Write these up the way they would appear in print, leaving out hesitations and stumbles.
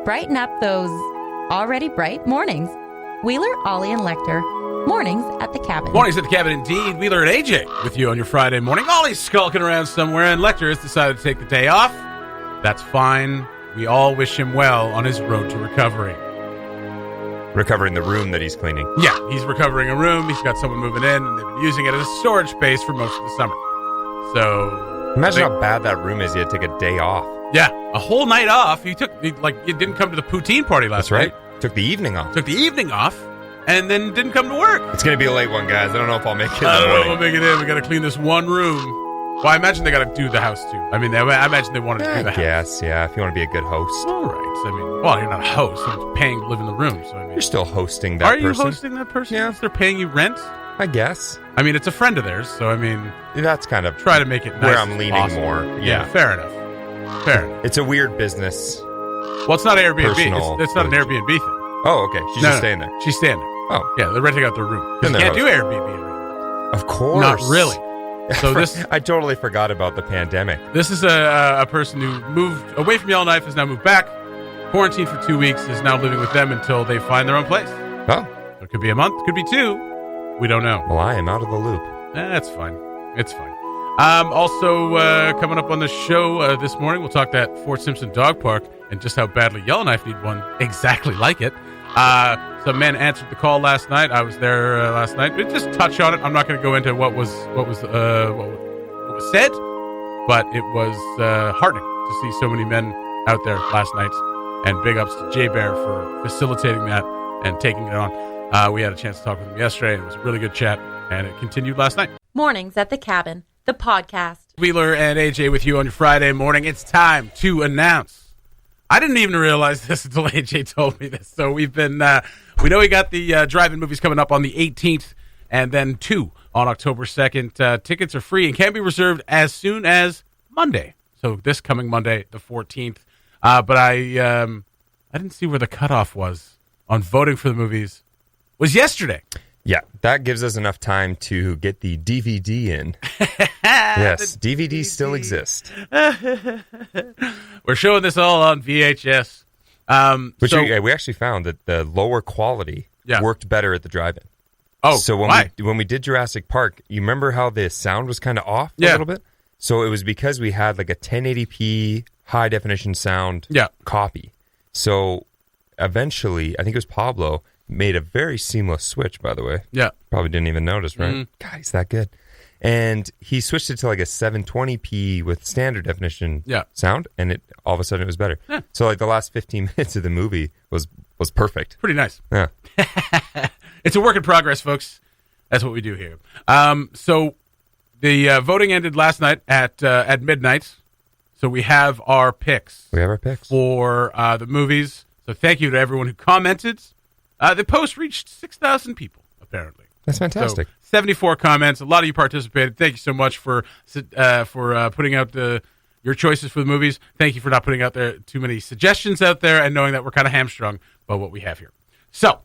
brighten up those already bright mornings. Wheeler, Ollie, and Lecter. Mornings at the Cabin. Mornings at the Cabin, indeed. Wheeler and AJ with you on your Friday morning. Ollie's skulking around somewhere, and Lecter has decided to take the day off. That's fine. We all wish him well on his road to recovery. Recovering the room that he's cleaning. Yeah, he's recovering a room. He's got someone moving in, and they've been using it as a storage space for most of the summer. So imagine how bad that room is. You had to take a day off. Yeah, a whole night off. You didn't come to the poutine party last night. That's right. Took the evening off. And then didn't come to work. It's going to be a late one, guys. I don't know if I'll make it. I don't know if I'll make it in. We got to clean this one room. Well, I imagine they got to do the house, too. I mean, I imagine they wanted to do the house. Yes, yeah, if you want to be a good host. All right. I mean, well, you're not a host. Someone's paying to live in the room. So I mean, you're still hosting that person. Are you hosting that person? Yeah. They're paying you rent? I guess. I mean, it's a friend of theirs, so I mean... That's kind of... Try to make it nice. Where I'm leaning more. Yeah, fair enough. It's a weird business. Well, it's not Airbnb. It's not an Airbnb thing. Oh, okay. She's just staying there. She's staying there. Oh. Yeah, they're renting out their room. You can't do Airbnb. Of course. Not really. So I totally forgot about the pandemic. This is a person who moved away from Yellowknife, has now moved back, quarantined for 2 weeks, is now living with them until they find their own place. Oh. It could be a month, could be 2. We don't know. Well, I am out of the loop. That's fine. It's fine. Also, coming up on the show this morning, we'll talk that Fort Simpson Dog Park and just how badly Yellowknife need one exactly like it. Some men answered the call last night. I was there last night. We just touch on it. I'm not going to go into what was said, but it was heartening to see so many men out there last night. And big ups to Jay Bear for facilitating that and taking it on. We had a chance to talk with him yesterday, and it was a really good chat, and it continued last night. Mornings at the Cabin, the podcast. Wheeler and AJ with you on your Friday morning. It's time to announce. I didn't even realize this until AJ told me this. So we've been, we know we got the drive-in movies coming up on the 18th, and then 2 on October 2nd. Tickets are free and can be reserved as soon as Monday. So this coming Monday, the 14th. But I didn't see where the cutoff was on voting for the movies. It was yesterday. Yeah, that gives us enough time to get the DVD in. Yes, DVDs still exist. We're showing this all on VHS. We actually found that the lower quality worked better at the drive-in. Oh, so when we did Jurassic Park, you remember how the sound was kind of off a little bit? So it was because we had like a 1080p high-definition sound copy. So eventually, I think it was Pablo, made a very seamless switch, by the way. Yeah. Probably didn't even notice, right? Mm-hmm. God, he's that good. And he switched it to like a 720p with standard definition sound, and it all of a sudden it was better. Yeah. So like the last 15 minutes of the movie was perfect. Pretty nice. Yeah. It's a work in progress, folks. That's what we do here. So the voting ended last night at midnight. So we have our picks. For the movies. So thank you to everyone who commented. The post reached 6,000 people, apparently. That's fantastic. So 74 comments. A lot of you participated. Thank you so much for putting out your choices for the movies. Thank you for not putting out there too many suggestions out there and knowing that we're kind of hamstrung by what we have here. So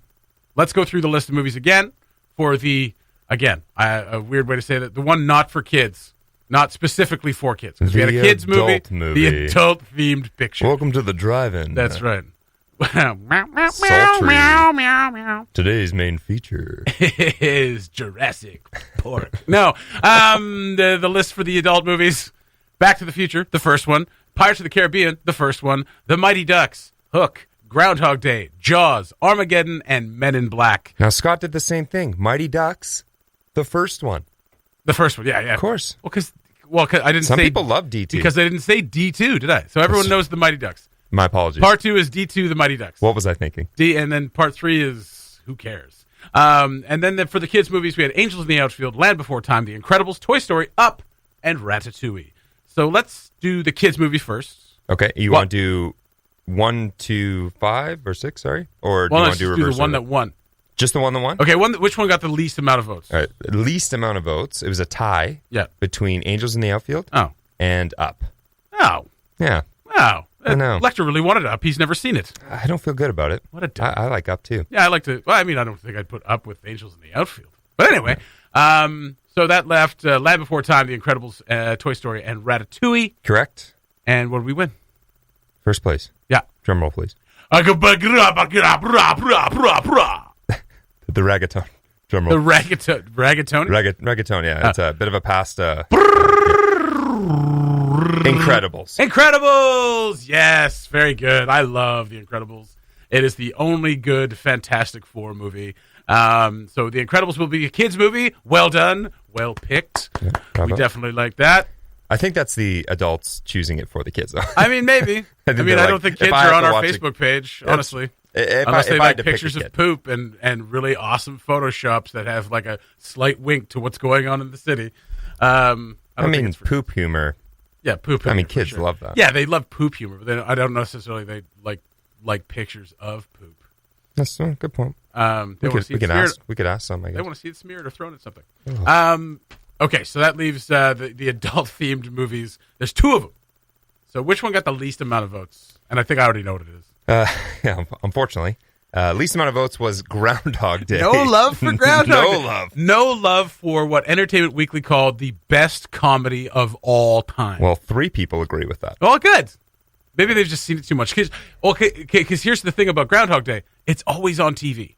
let's go through the list of movies again for the, a weird way to say that, the one not for kids, not specifically for kids. Because we had a kids movie, the adult-themed picture. Welcome to the drive-in. That's right. Sultry. Today's main feature is Jurassic Park. No, the list for the adult movies: Back to the Future, the first one; Pirates of the Caribbean, the first one; The Mighty Ducks; Hook; Groundhog Day; Jaws; Armageddon; and Men in Black. Now Scott did the same thing. Mighty Ducks, the first one. The first one, yeah, of course. Well, because I didn't. Some people love D2 because I didn't say D2, did I? So everyone knows the Mighty Ducks. My apologies. Part 2 is D2, The Mighty Ducks. What was I thinking? And then Part 3 is Who Cares? And then for the kids' movies, we had Angels in the Outfield, Land Before Time, The Incredibles, Toy Story, Up, and Ratatouille. So let's do the kids' movie first. Okay. You want to do 1 to 5 or 6, sorry? Or do you want to do reverse? Do the one that won. Just the one that won? Okay, which one got the least amount of votes? All right, least amount of votes. It was a tie between Angels in the Outfield and Up. Oh. Yeah. Wow. I know. Lecter really wanted Up. He's never seen it. I don't feel good about it. What a I like Up, too. Yeah, I like to... Well, I mean, I don't think I'd put Up with Angels in the Outfield. But anyway, so that left Land Before Time, The Incredibles, Toy Story, and Ratatouille. Correct. And what did we win? First place. Yeah. Drum roll, please. The reggaeton drum The roll. reggaeton? Reggaeton, yeah. It's a bit of a pasta. Incredibles. Incredibles! Yes, very good. I love The Incredibles. It is the only good Fantastic Four movie. So The Incredibles will be a kids' movie. Well done. Well picked. Yeah, we definitely like that. I think that's the adults choosing it for the kids, though. I mean, maybe. I don't think kids are on our Facebook page, honestly. Unless they like pictures of poop and really awesome Photoshops that have like a slight wink to what's going on in the city. I mean, poop humor. Yeah, poop humor. I mean, kids love that. Yeah, they love poop humor, but I don't necessarily they like pictures of poop. That's a good point. We could ask some, I guess. They want to see it smeared or thrown at something. Okay, so that leaves the adult-themed movies. There's 2 of them. So which one got the least amount of votes? And I think I already know what it is. Yeah, unfortunately. Least amount of votes was Groundhog Day. No love for Groundhog Day. No love. No love for what Entertainment Weekly called the best comedy of all time. Well, 3 people agree with that. Well, good. Maybe they've just seen it too much. Because here's the thing about Groundhog Day. It's always on TV.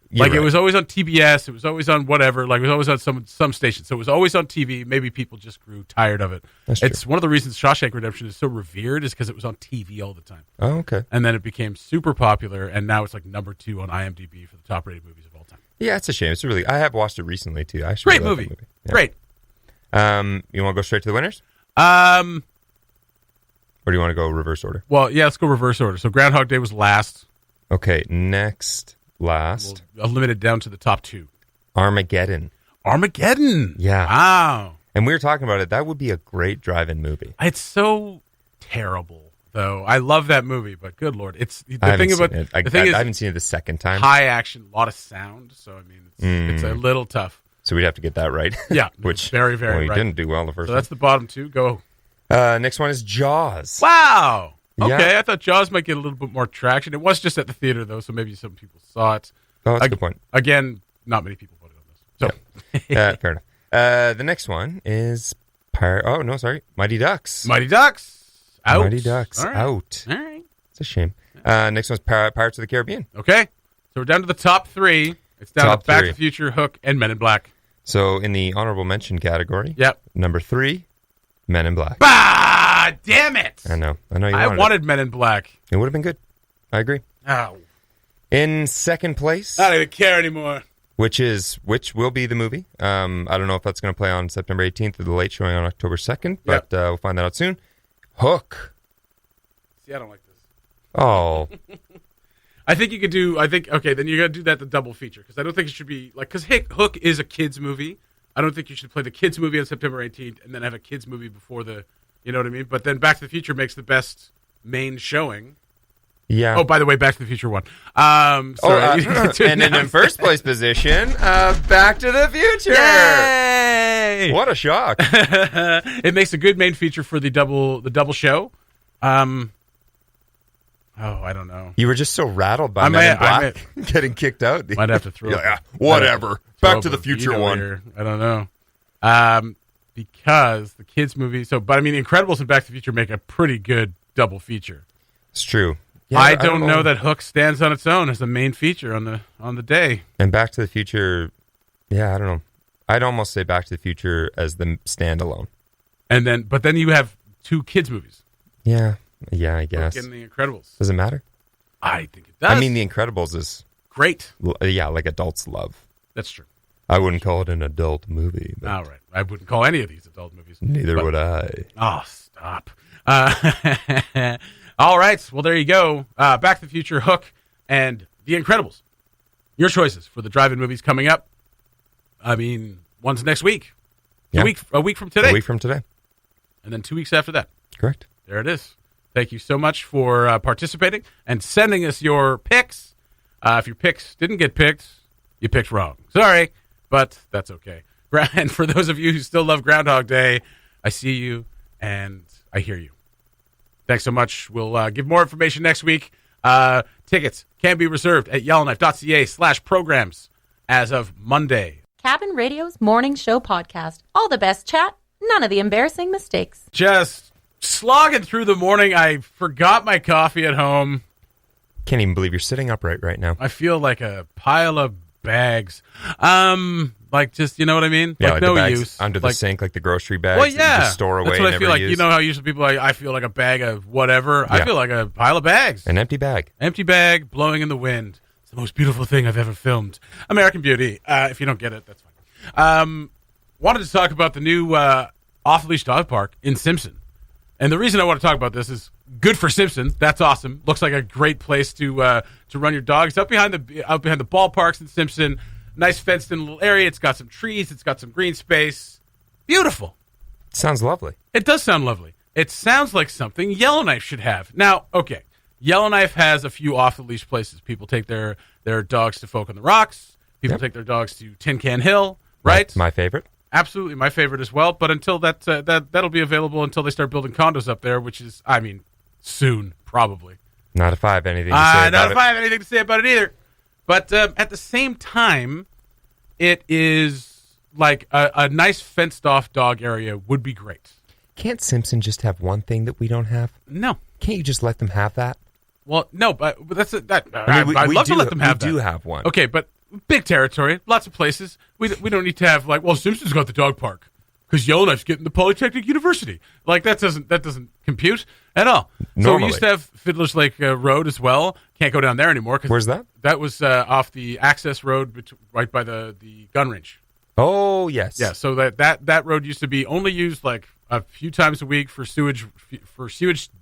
It was always on TBS. It was always on whatever. Like, it was always on some station. So it was always on TV. Maybe people just grew tired of it. It's one of the reasons Shawshank Redemption is so revered is because it was on TV all the time. Oh, okay. And then it became super popular, and now it's like number 2 on IMDb for the top-rated movies of all time. Yeah, it's a shame. I have watched it recently, too. Great movie. Yeah. Great. You want to go straight to the winners? Or do you want to go reverse order? Well, yeah, let's go reverse order. So Groundhog Day was last. Okay, next. Last. We'll limit it down to the top 2. Armageddon. Yeah. Wow. And we were talking about it. That would be a great drive-in movie. It's so terrible, though. I love that movie, but good Lord. I haven't seen it the second time. High action, a lot of sound. So, I mean, it's a little tough. So we'd have to get that right. Yeah. Which, very, very right. Didn't do well the first So that's the bottom 2. Go. Next one is Jaws. Wow. Okay, Yeah. I thought Jaws might get a little bit more traction. It was just at the theater, though, so maybe some people saw it. Oh, that's a good point. Again, not many people voted on this. So. Fair enough. The next one is Mighty Ducks. Mighty Ducks. Out. Mighty Ducks. All right. Out. All right. It's a shame. Next one's Pirates of the Caribbean. Okay. So we're down to the top 3. It's down Top to Back 3. to the Future, Hook, and Men in Black. So in the honorable mention category, Yep. number 3, Men in Black. Bah! Damn it! I know. I wanted Men in Black. It would have been good. I agree. Oh. In second place, I don't even care anymore. which will be the movie. I don't know if that's going to play on September 18th or the late showing on October 2nd, but we'll find that out soon. Hook. See, I don't like this. Oh. I think you could do. Okay, then you got to do that the double feature because I don't think it should be like because Hook is a kids movie. I don't think you should play the kids movie on September 18th and then have a kids movie before the. You know what I mean? But then Back to the Future makes the best main showing. Yeah. Oh, by the way, Back to the Future won. And in first place position, Back to the Future. Yay! What a shock! It makes a good main feature for the double show. I don't know. You were just so rattled by Men in Black getting kicked out. Might have to throw. Whatever. Back to the Future one. Here. I don't know. Because the kids movie. But I mean, Incredibles and Back to the Future make a pretty good double feature. It's true. Yeah, I don't know that Hook stands on its own as the main feature on the day. And Back to the Future, yeah, I don't know. I'd almost say Back to the Future as the standalone. But then you have 2 kids movies. Yeah, I guess. Hook and The Incredibles. Does it matter? I think it does. I mean, The Incredibles is great. Yeah, like adults love. That's true. I wouldn't call it an adult movie. But all right. I wouldn't call any of these adult movies. Neither would I. Oh, stop. All right. Well, there you go. Back to the Future, Hook, and The Incredibles. Your choices for the drive-in movies coming up. I mean, one's next week. Yeah. A week from today. A week from today. And then 2 weeks after that. Correct. There it is. Thank you so much for participating and sending us your picks. If your picks didn't get picked, you picked wrong. Sorry, but that's okay. And for those of you who still love Groundhog Day, I see you and I hear you. Thanks so much. We'll give more information next week. Tickets can be reserved at yellowknife.ca/programs as of Monday. Cabin Radio's morning show podcast. All the best chat, none of the embarrassing mistakes. Just slogging through the morning. I forgot my coffee at home. Can't even believe you're sitting upright right now. I feel like a pile of bags. Like just, you know what I mean? Yeah, like no the bags use. under the sink, like the grocery bags. Well, yeah. That you just store away. That's what and I feel never like. use. You know how usually people are like, I feel like a bag of whatever. Yeah. I feel like a pile of bags. An empty bag. Empty bag blowing in the wind. It's the most beautiful thing I've ever filmed. American Beauty. If you don't get it, that's fine. Wanted to talk about the new off-leash dog park in Simpson. And the reason I want to talk about this is good for Simpson. That's awesome. Looks like a great place to run your dogs. Out behind the ballparks in Simpson. Nice fenced-in little area. It's got some trees. It's got some green space. Beautiful. Sounds lovely. It does sound lovely. It sounds like something Yellowknife should have. Now, okay, Yellowknife has a few off-the-leash places. People take their dogs to Folk on the Rocks. People take their dogs to Tin Can Hill, right? My favorite. Absolutely, my favorite as well. But until that'll be available until they start building condos up there, which is, I mean, soon, probably. Not if I have anything to say about it. Not if I have anything to say about it either. But at the same time, it is like a nice fenced-off dog area would be great. Can't Simpson just have one thing that we don't have? No. Can't you just let them have that? Well, no, but that's that. I mean, I'd love to let them have that. We do have one. Okay, but big territory, lots of places. We don't need to have like, well, Simpson's got the dog park because Yellowknife's getting the Polytechnic University. Like that doesn't compute at all. Normally. So we used to have Fiddler's Lake Road as well. Can't go down there anymore. Where's that? That was off the access road right by the gun range. Oh yes, yeah. So that road used to be only used like a few times a week for sewage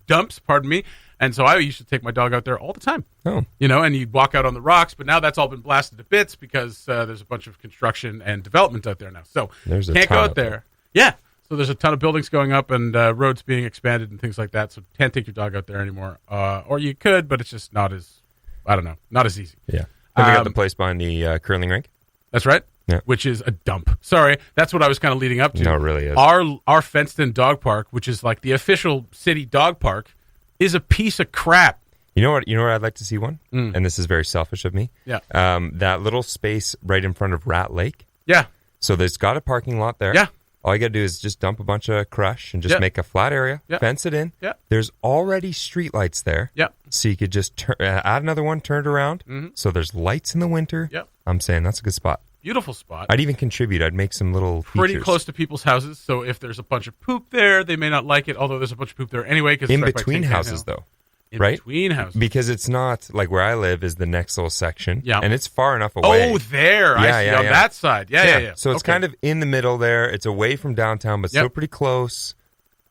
dumps. Pardon me. And so I used to take my dog out there all the time. Oh. You know, and you'd walk out on the rocks, but now that's all been blasted to bits because there's a bunch of construction and development out there now. So can't go out there. Yeah. So there's a ton of buildings going up and roads being expanded and things like that. So can't take your dog out there anymore. Or you could, but it's just not as easy. Yeah. Then we got the place behind the curling rink. That's right. Yeah. Which is a dump. Sorry, that's what I was kind of leading up to. No, it really is. Our fenced-in dog park, which is like the official city dog park, is a piece of crap. You know what I'd like to see one? And this is very selfish of me. Yeah. That little space right in front of Rat Lake. Yeah. So there's got a parking lot there. Yeah. All you got to do is just dump a bunch of crush and just make a flat area, fence it in. Yeah. There's already streetlights there. Yeah. So you could just add another one, turn it around. Mm-hmm. So there's lights in the winter. Yeah. I'm saying that's a good spot. Beautiful spot. I'd even contribute. I'd make some little pretty features. close to people's houses. So if there's a bunch of poop there, they may not like it. Although there's a bunch of poop there anyway. In between houses, though. In right? between houses. Because it's not like where I live is the next little section. Yeah. And it's far enough away. Oh, there. I see. On that side. Yeah. So it's kind of in the middle there. It's away from downtown, but still pretty close.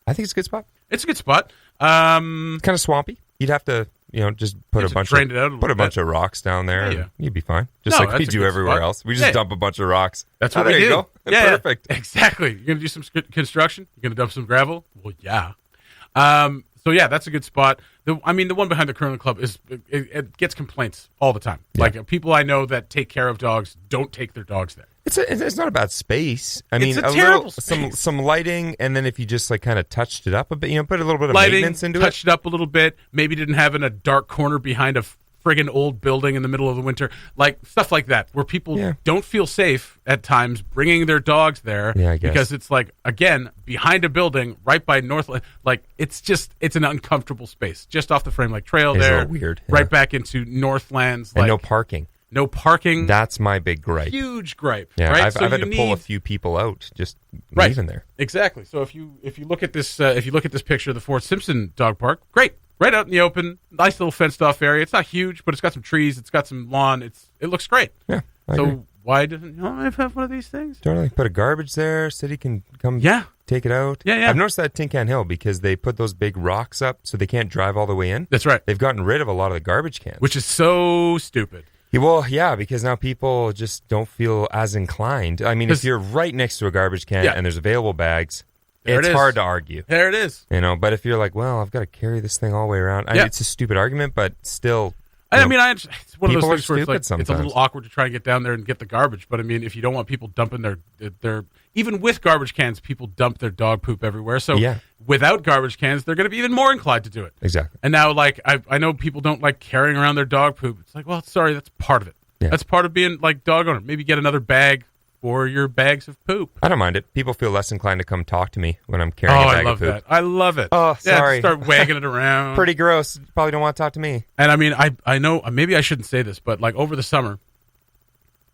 I think it's a good spot. It's a good spot. Kind of swampy. You'd have to, just put a bunch of rocks down there. Yeah. And you'd be fine. Just like we do everywhere else. We just dump a bunch of rocks. That's what we do. There you go. Yeah, perfect. Exactly. You're going to do some construction? You're going to dump some gravel? Well, yeah. So yeah, that's a good spot. The one behind the curling club it gets complaints all the time. Yeah. Like people I know that take care of dogs don't take their dogs there. It's not a bad space. I It's mean, a terrible space. some lighting, and then if you just like kind of touched it up a bit, put a little bit of lighting, maintenance into touched it up a little bit. Maybe didn't have in a dark corner behind a friggin' old building in the middle of the winter, like stuff like that, where people don't feel safe at times bringing their dogs there because it's like, again, behind a building right by Northland. Like it's an uncomfortable space just off the Frame Lake Trail there. It's weird. Right back into Northlands. And no parking. No parking. That's my big gripe. Huge gripe. Yeah, right? I've had to pull a few people out just leaving there. Exactly. So if you look at this picture of the Fort Simpson Dog Park, great. Right out in the open, nice little fenced off area. It's not huge, but it's got some trees. It's got some lawn. It looks great. Yeah. I so agree. why doesn't Yellowknife have one of these things? Totally. Put a garbage there. City can come take it out. Yeah. I've noticed that at Tin Can Hill because they put those big rocks up so they can't drive all the way in. That's right. They've gotten rid of a lot of the garbage cans. Which is so stupid. Yeah, well, yeah, because now people just don't feel as inclined. I mean, if you're right next to a garbage can and there's available bags, it's hard to argue. There it is. But if you're like, well, I've got to carry this thing all the way around. It's a stupid argument, but still. It's one of those things where it's sometimes. a little awkward to try and get down there and get the garbage. But I mean, if you don't want people dumping their even with garbage cans, people dump their dog poop everywhere. So without garbage cans, they're going to be even more inclined to do it. Exactly. And now, like I know people don't like carrying around their dog poop. It's like, well, sorry, that's part of it. Yeah. That's part of being like dog owner. Maybe get another bag for your bags of poop. I don't mind it. People feel less inclined to come talk to me when I'm carrying a bag of poop. I love it. Oh, sorry. Start wagging it around. Pretty gross. Probably don't want to talk to me. And I mean, I know, maybe I shouldn't say this, but like over the summer,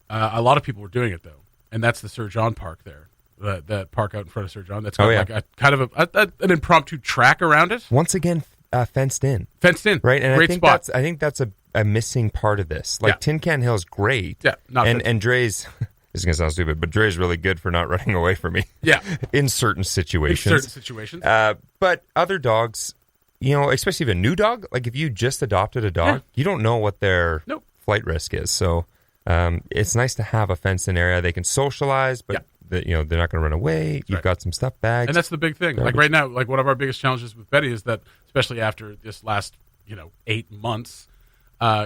a lot of people were doing it though. And that's the Sir John Park there. That park out in front of Sir John. That's got like a kind of an impromptu track around it. Once again, fenced in. Fenced in. Right. And great spot. I think that's a missing part of this. Like Tin Can Hill's great. Yeah. And Dre's, this is going to sound stupid, but Dre's really good for not running away from me. Yeah. In certain situations. But other dogs, you know, especially if a new dog, like if you just adopted a dog, you don't know what their flight risk is. So it's nice to have a fenced in area. They can socialize, but you know, they're not going to run away. You've got some stuff bags. And that's the big thing. Like right now, like one of our biggest challenges with Betty is that, especially after this last, 8 months,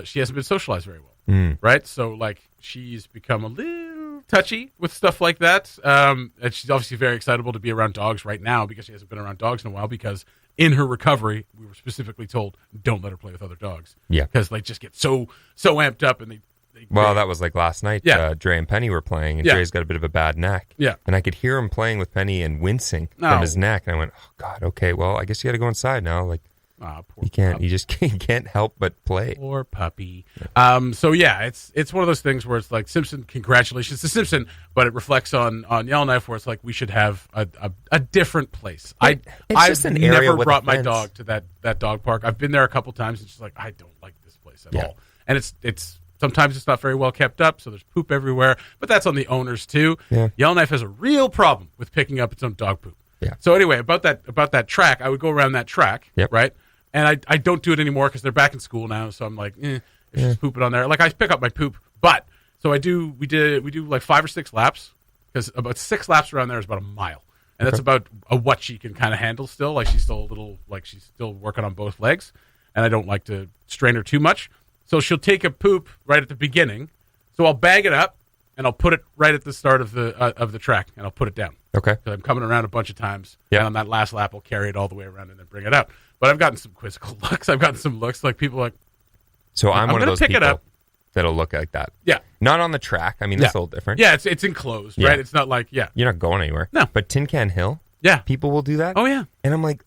she hasn't been socialized very well. Right? So like she's become a little touchy with stuff like that. And she's obviously very excitable to be around dogs right now because she hasn't been around dogs in a while, because in her recovery, we were specifically told, don't let her play with other dogs. Yeah. Because they just get so amped up and well, that was like last night. Dre and Penny were playing, and Dre's got a bit of a bad neck. Yeah. And I could hear him playing with Penny and wincing from his neck. And I went, oh, God, okay, well, I guess you got to go inside now. Like, you can't. You just can't help but play. Poor puppy. So, it's one of those things where it's like, Simpson, congratulations to Simpson, but it reflects on Yellowknife, where it's like we should have a different place. I've never brought my dog to that dog park. I've been there a couple times, and she's like, I don't like this place at all. And it's sometimes it's not very well kept up, so there's poop everywhere. But that's on the owners too. Yeah. Yellowknife has a real problem with picking up its own dog poop. Yeah. So anyway, about that track, I would go around that track, right? And I don't do it anymore because they're back in school now. So I'm like, if she's pooping on there, like I pick up my poop. But so we do like 5 or 6 laps, because about 6 laps around there is about a mile, and that's about what she can kind of handle still. Like she's still a little, like she's still working on both legs, and I don't like to strain her too much. So she'll take a poop right at the beginning. So I'll bag it up and I'll put it right at the start of the track, and I'll put it down. Okay. So I'm coming around a bunch of times. Yeah. And on that last lap, I'll carry it all the way around and then bring it up. But I've gotten some quizzical looks. I've gotten some looks like people like. So I'm one of those people that'll look like that. Yeah. Not on the track. I mean, that's a little different. Yeah, it's enclosed, right? It's not like You're not going anywhere. No. But Tin Can Hill. Yeah. People will do that. Oh yeah. And I'm like.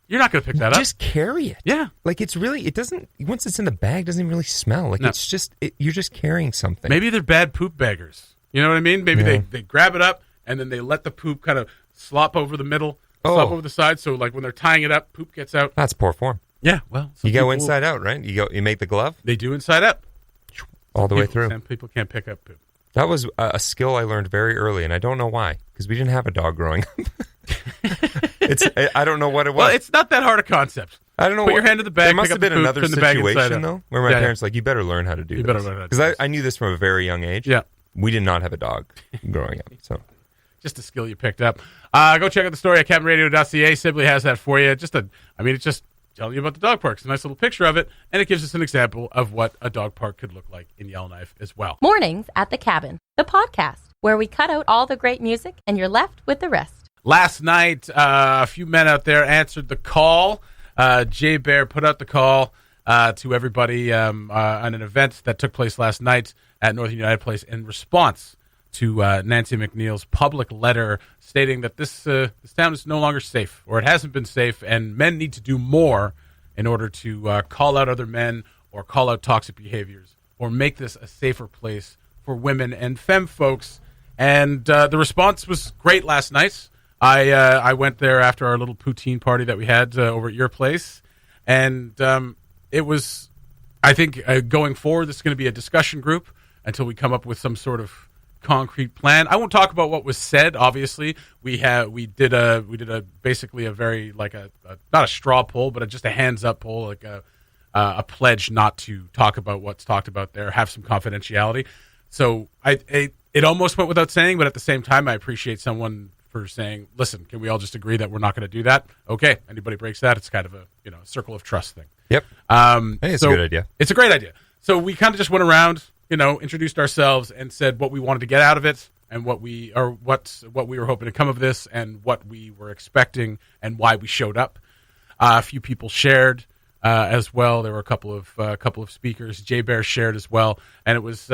You're not going to pick that up. Just carry it. Yeah. Like it doesn't, once it's in the bag, it doesn't even really smell. Like it's just, you're just carrying something. Maybe they're bad poop baggers. You know what I mean? Maybe they grab it up and then they let the poop kind of slop over the middle, slop over the side. So like when they're tying it up, poop gets out. That's poor form. Yeah. Well, you go inside out, right? You make the glove? They do inside out. All the way through. Some people can't pick up poop. That was a skill I learned very early, and I don't know why, because we didn't have a dog growing up. I don't know what it was. Well, it's not that hard a concept. I don't know. Put your hand in the bag. There must have been another situation though, where my parents like, you better learn how to do this. Because I knew this from a very young age. Yeah, we did not have a dog growing up, so just a skill you picked up. Go check out the story at cabinradio.ca. Sibley has that for you. It's just telling you about the dog park. It's a nice little picture of it, and it gives us an example of what a dog park could look like in Yellowknife as well. Mornings at the Cabin, the podcast, where we cut out all the great music and you're left with the rest. Last night, a few men out there answered the call. Jay Bear put out the call to everybody on an event that took place last night at Northern United Place in response to Nancy McNeil's public letter stating that this town is no longer safe, or it hasn't been safe, and men need to do more in order to call out other men or call out toxic behaviors or make this a safer place for women and femme folks. And the response was great last night. I went there after our little poutine party that we had over at your place, and it was, I think, going forward, this is going to be a discussion group until we come up with some sort of concrete plan. I won't talk about what was said. Obviously, we did a basically a very like a not a straw poll, but just a hands up poll, like a pledge not to talk about what's talked about there, have some confidentiality. So it almost went without saying, but at the same time, I appreciate someone for saying, listen, can we all just agree that we're not going to do that? Okay. Anybody breaks that, it's kind of a circle of trust thing. Yep. I think it's a good idea. It's a great idea. So we kind of just went around, introduced ourselves and said what we wanted to get out of it and what we were hoping to come of this and what we were expecting and why we showed up. A few people shared as well. There were a couple of speakers. Jay Bear shared as well, and it was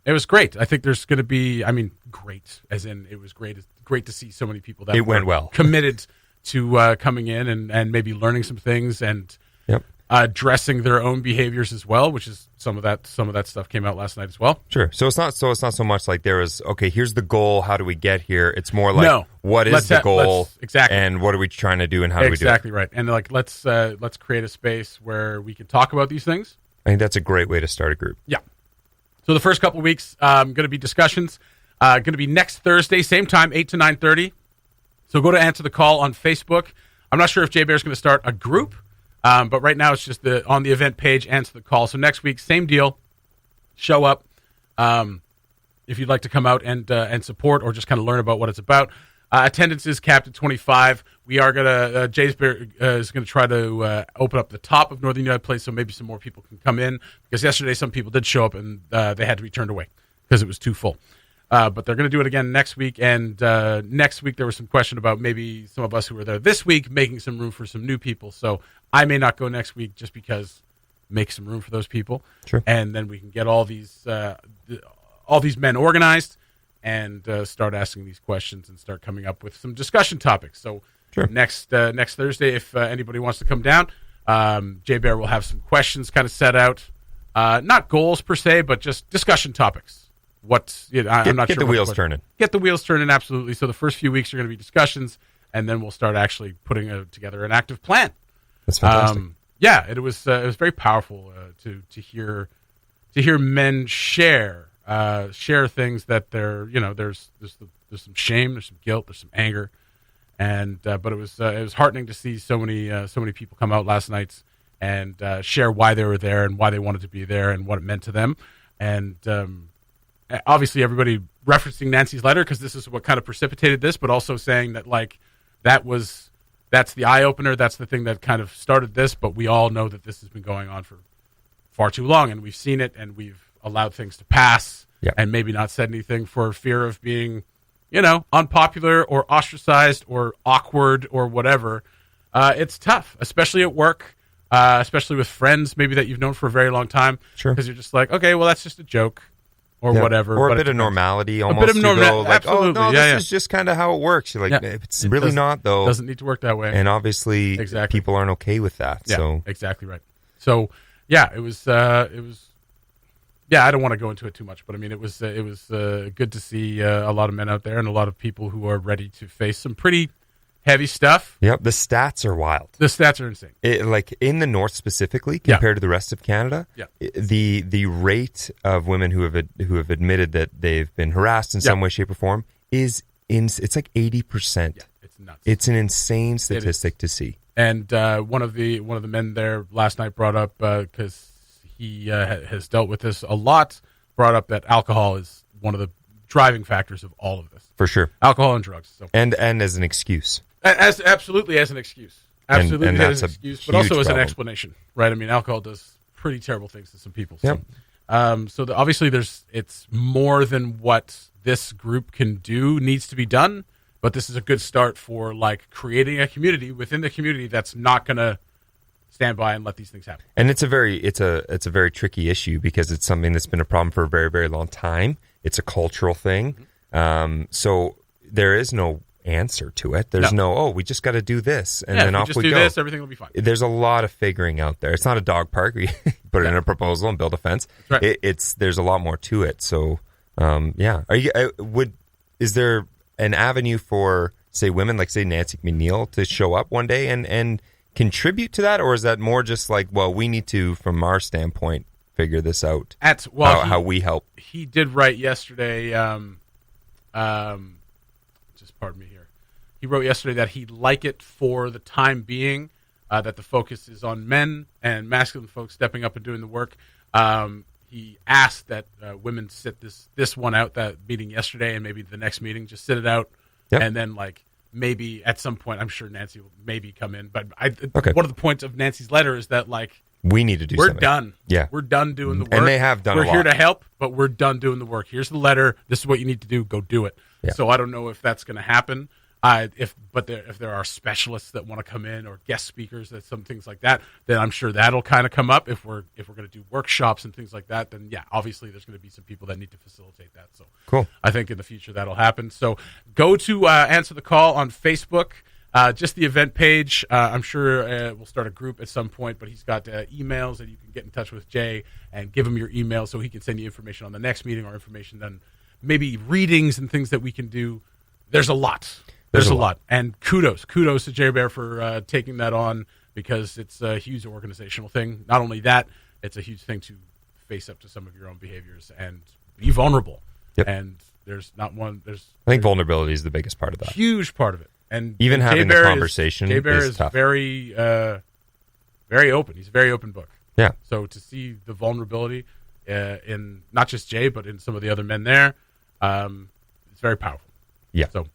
It was great. I think there's going to be, great, as in it was great. It's great to see so many people that went well, committed to coming in and maybe learning some things and addressing their own behaviors as well, which is some of that stuff came out last night as well. Sure. So it's not so much like there was, okay, here's the goal, how do we get here? It's more like, what is the goal? Exactly. And what are we trying to do and how do we do it? Exactly right. And like let's create a space where we can talk about these things. I think that's a great way to start a group. Yeah. So the first couple of weeks going to be discussions. Going to be next Thursday, same time, 8 to 9:30. So go to Answer the Call on Facebook. I'm not sure if Jay Bear's going to start a group. But right now it's just on the event page, Answer the Call. So next week, same deal. Show up if you'd like to come out and support or just kind of learn about what it's about. Attendance is capped at 25. We are going to, Jay's Bear is going to try to open up the top of Northern United Place so maybe some more people can come in. Because yesterday some people did show up and they had to be turned away because it was too full. But they're going to do it again next week. And next week there was some question about maybe some of us who were there this week making some room for some new people. So I may not go next week just because make some room for those people. Sure. And then we can get all these men organized and start asking these questions and start coming up with some discussion topics. So sure. Next Thursday, if anybody wants to come down, Jay Bear will have some questions kind of set out. Not goals per se, but just discussion topics. I'm not sure. Get the wheels turning. Get the wheels turning, absolutely. So the first few weeks are going to be discussions, and then we'll start actually putting together an active plan. That's fantastic. It was very powerful to hear men share things that there's some shame, there's some guilt, there's some anger, and but it was heartening to see so many people come out last night and share why they were there and why they wanted to be there and what it meant to them, and obviously everybody referencing Nancy's letter because this is what kind of precipitated this, but also saying that that's the eye opener, that's the thing that kind of started this, but we all know that this has been going on for far too long, and we've seen it, and we've allowed things to pass, and maybe not said anything for fear of being, unpopular or ostracized or awkward or whatever. It's tough, especially at work, especially with friends maybe that you've known for a very long time, sure, because you're just like, okay, well, that's just a joke. Or whatever. Or a bit of normality almost. A bit of normality. Like, absolutely. Oh, no, this is just kind of how it works. You're like, it's really not, though. It doesn't need to work that way. And obviously, people aren't okay with that. Yeah, so exactly right. So, it was, I don't want to go into it too much, but it was good to see a lot of men out there and a lot of people who are ready to face some pretty heavy stuff. Yep, the stats are wild. The stats are insane. Like in the north specifically, compared to the rest of Canada, the rate of women who have admitted that they've been harassed in some way, shape, or form it's like 80%. Yeah, it's nuts. It's an insane statistic to see. And one of the men there last night brought up, because he has dealt with this a lot, brought up that alcohol is one of the driving factors of all of this. For sure. Alcohol and drugs. So. And as an excuse. Absolutely as an excuse. Absolutely and as an excuse, but also as problem. An explanation, right? Alcohol does pretty terrible things to some people. So, yep. Obviously it's more than what this group can do needs to be done, but this is a good start for creating a community within the community that's not going to stand by and let these things happen. And it's a very tricky issue because it's something that's been a problem for a very, very long time. It's a cultural thing. Mm-hmm. So there is no answer to it. There's we just got to do this, and then off we go. Just do this, everything will be fine. There's a lot of figuring out there. It's not a dog park. We put it in a proposal and build a fence. That's right. There's a lot more to it. So, is there an avenue for say women like say Nancy McNeil to show up one day and contribute to that, or is that more just we need to, from our standpoint, figure this out? How we help. He did write yesterday. Just pardon me here. He wrote yesterday that he'd like it for the time being, that the focus is on men and masculine folks stepping up and doing the work. He asked that women sit this one out, that meeting yesterday, and maybe the next meeting, just sit it out, and then maybe at some point, I'm sure Nancy will maybe come in. But one of the points of Nancy's letter is that we need to do something. We're done. Yeah. We're done doing the work. And they have done a lot. We're here to help, but we're done doing the work. Here's the letter. This is what you need to do. Go do it. Yeah. So I don't know if that's going to happen. If there are specialists that want to come in or guest speakers, that some things like that, then I'm sure that'll kind of come up. If we're going to do workshops and things like that, then yeah, obviously there's going to be some people that need to facilitate that. So cool. I think in the future that'll happen. So go to Answer the Call on Facebook, just the event page. I'm sure we'll start a group at some point, but he's got emails that you can get in touch with Jay and give him your email so he can send you information on the next meeting or information then maybe readings and things that we can do. There's a lot. There's a lot. And kudos to Jay Bear for taking that on, because it's a huge organizational thing. Not only that, it's a huge thing to face up to some of your own behaviors and be vulnerable. Yep. And I think vulnerability is the biggest part of that. Huge part of it. And even having the conversation Jay Bear is tough. very, very open. He's a very open book. Yeah. So to see the vulnerability in not just Jay, but in some of the other men there, it's very powerful. Yeah. So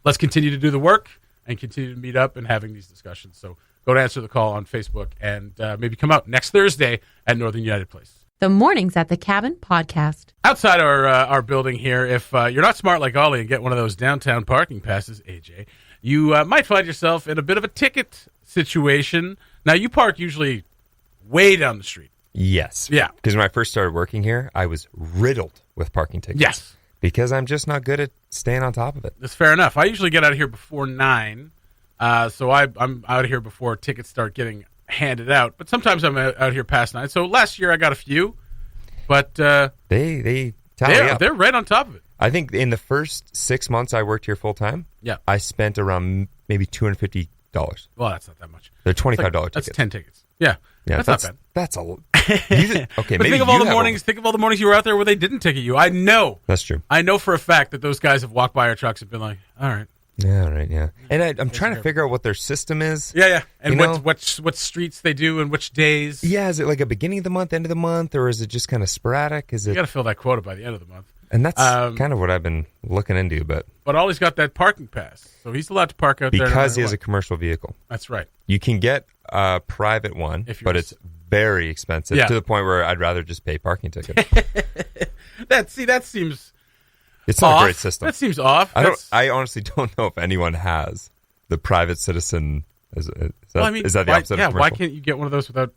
let's continue to do the work and continue to meet up and having these discussions. So go to Answer the Call on Facebook and maybe come out next Thursday at Northern United Place. The Mornings at the Cabin podcast. Outside our building here, if you're not smart like Ollie and get one of those downtown parking passes, AJ, you might find yourself in a bit of a ticket situation. Now, you park usually way down the street. Yes. Yeah. Because when I first started working here, I was riddled with parking tickets. Yes. Because I'm just not good at staying on top of it. That's fair enough. I usually get out of here before 9, so I'm out of here before tickets start getting handed out. But sometimes I'm out here past 9. So last year I got a few, but they tally up. They're right on top of it. I think in the first 6 months I worked here full time, I spent around maybe $250. Well, that's not that much. They're $25 tickets. That's 10 tickets. Yeah, that's not bad. That's a okay. But maybe think of all the mornings. Think of all the mornings you were out there where they didn't ticket you. I know. That's true. I know for a fact that those guys have walked by our trucks and been like, "All right, yeah, all right, yeah." And I'm trying to figure out what their system is. Yeah, and what streets they do and which days. Yeah, is it like a beginning of the month, end of the month, or is it just kind of sporadic? You got to fill that quota by the end of the month. And that's kind of what I've been looking into, but Ollie's got that parking pass, so he's allowed to park out there because he has a commercial vehicle. That's right. You can get a private one, but it's very expensive to the point where I'd rather just pay parking tickets. That seems it's off. not a great system. That seems off. I honestly don't know if anyone has the private citizen. Is that the opposite of commercial? Yeah, why can't you get one of those without?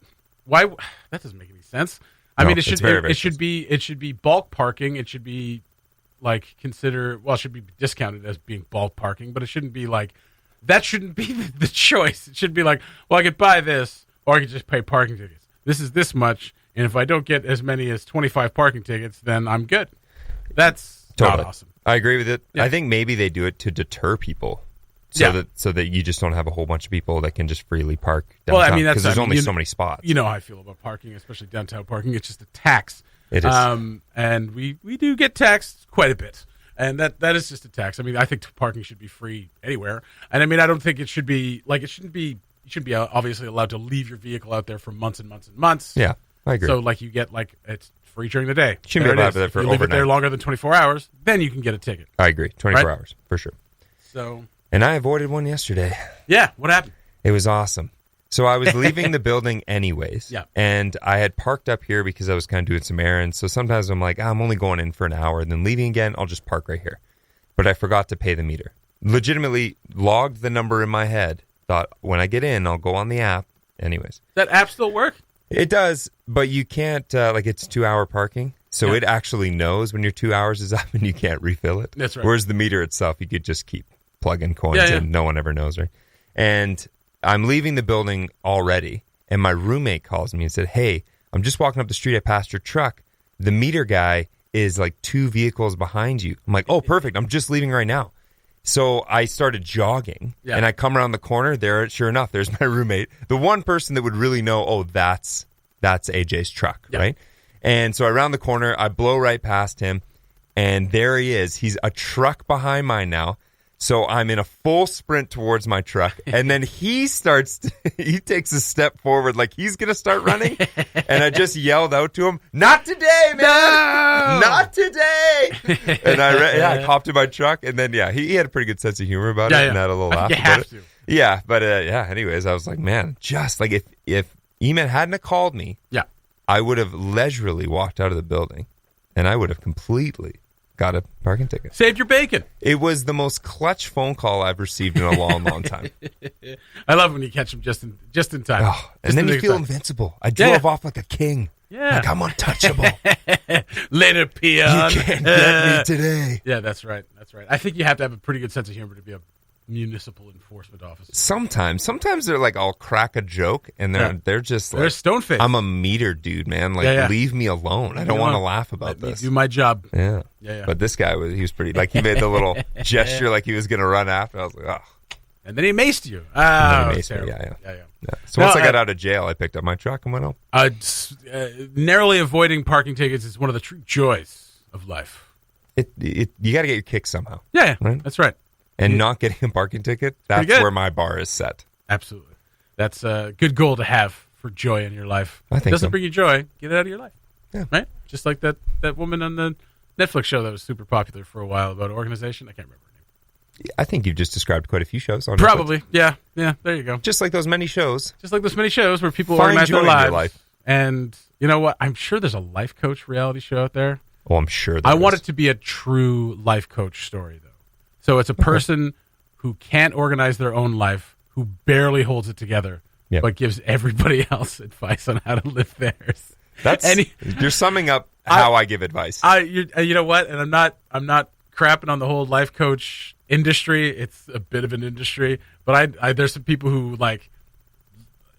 Why that doesn't make any sense. I mean, it should be bulk parking. It should be like it should be discounted as being bulk parking, but it shouldn't be like that. Shouldn't be the choice. It should be like, well, I could buy this, or I could just pay parking tickets. This is this much, and if I don't get as many as 25 parking tickets, then I'm good. That's not awesome. I agree with it. Yeah. I think maybe they do it to deter people. So that you just don't have a whole bunch of people that can just freely park downtown. Well, I mean, because there's only so many spots. You know how I feel about parking, especially downtown parking. It's just a tax. It is. And we do get taxed quite a bit. And that is just a tax. I mean, I think parking should be free anywhere. And I mean, I don't think it should be like you shouldn't be obviously allowed to leave your vehicle out there for months and months and months. Yeah, I agree. So like you get it's free during the day. Shouldn't be allowed there for overnight. You leave it there longer than 24 hours, then you can get a ticket. I agree. 24 hours for sure. So. And I avoided one yesterday. Yeah, what happened? It was awesome. So I was leaving the building anyways. Yeah. And I had parked up here because I was kind of doing some errands. So sometimes I'm like, I'm only going in for an hour. And then leaving again, I'll just park right here. But I forgot to pay the meter. Legitimately logged the number in my head. Thought when I get in, I'll go on the app. Anyways. Does that app still work? It does. But you can't, it's 2-hour parking. So it actually knows when your 2 hours is up and you can't refill it. That's right. Whereas the meter itself, you could just keep plugging coins in. No one ever knows, right? And I'm leaving the building already, and my roommate calls me and said, "Hey, I'm just walking up the street. I passed your truck. The meter guy is like 2 vehicles behind you." I'm like, "Oh, perfect. I'm just leaving right now." So I started jogging, and I come around the corner. There, sure enough, there's my roommate, the one person that would really know, oh, that's AJ's truck, right? And so I round the corner. I blow right past him, and there he is. He's a truck behind mine now. So I'm in a full sprint towards my truck, and then he takes a step forward like he's going to start running, and I just yelled out to him, "Not today, man! No! Not today!" And I hopped in my truck, and then, he had a pretty good sense of humor about it, and had a little laugh about it. Yeah, but anyways, I was like, man, just like if Eman hadn't have called me, I would have leisurely walked out of the building, and I would have completely got a parking ticket. Saved your bacon. It was the most clutch phone call I've received in a long, long time. I love when you catch them just in time. Oh, and then you feel invincible. I drove off like a king. Yeah. Like I'm untouchable. Later, peon. You can't get me today. Yeah, that's right. I think you have to have a pretty good sense of humor to be a municipal enforcement officer. Sometimes they're like, I'll crack a joke, and they're just like, they're stone-faced. I'm a meter dude, man. Like, leave me alone. I don't want to laugh about Let this. me do my job. Yeah. But this guy he was pretty, like, he made the little gesture like he was going to run after. I was like, oh. And then he maced you. And then he maced me. Yeah. So once I got out of jail, I picked up my truck and went home. Narrowly avoiding parking tickets is one of the true joys of life. You got to get your kicks somehow. Yeah, right? That's right. And not getting a parking ticket, that's where my bar is set. Absolutely. That's a good goal to have for joy in your life. I think it doesn't so. bring you joy, get it out of your life. Yeah. Right? Just like that woman on the Netflix show that was super popular for a while about an organization. I can't remember her name. I think you've just described quite a few shows on Probably. Netflix. Yeah, there you go. Just like those many shows. Where people Find organize joy their in your lives. life. And you know what? I'm sure there's a life coach reality show out there. Oh, I'm sure I want it to be a true life coach story, though. So it's a person who can't organize their own life, who barely holds it together, but gives everybody else advice on how to live theirs. You're summing up how I give advice. You know what? And I'm not crapping on the whole life coach industry. It's a bit of an industry, but there's some people who like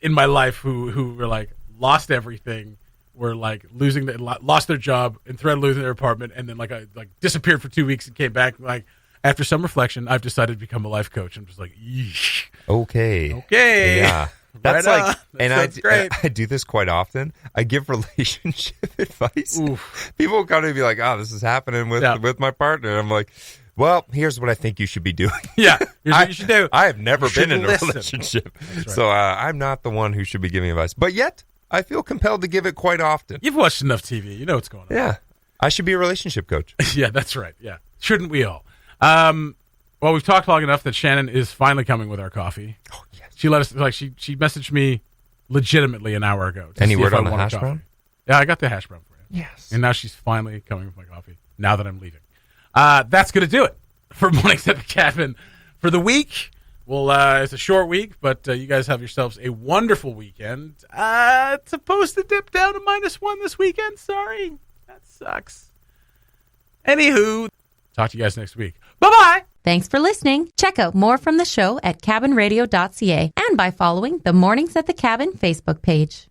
in my life who were like lost everything, were like lost their job and threatened losing their apartment, and then like disappeared for 2 weeks and came back. Like after some reflection, I've decided to become a life coach. I'm just like, yeesh. Okay. Yeah. That's right like, on. That's great. I do this quite often. I give relationship advice. Oof. People will come to me like, "Oh, this is happening with my partner." I'm like, "Well, here's what I think you should be doing." Yeah, here's what you should do. I have never been in a listen. relationship, right. so I'm not the one who should be giving advice. But yet, I feel compelled to give it quite often. You've watched enough TV. You know what's going on. Yeah, I should be a relationship coach. Yeah, that's right. Yeah, shouldn't we all? Well, we've talked long enough that Shannon is finally coming with our coffee. Oh yes, she let us she messaged me legitimately an hour ago. Any word on the hash brown? Yeah, I got the hash brown for you. Yes, and now she's finally coming with my coffee. Now that I'm leaving, that's gonna do it for Mornings at the Cabin for the week. Well, it's a short week, but you guys have yourselves a wonderful weekend. It's supposed to dip down to -1 this weekend. Sorry, that sucks. Anywho, talk to you guys next week. Bye-bye. Thanks for listening. Check out more from the show at cabinradio.ca and by following the Mornings at the Cabin Facebook page.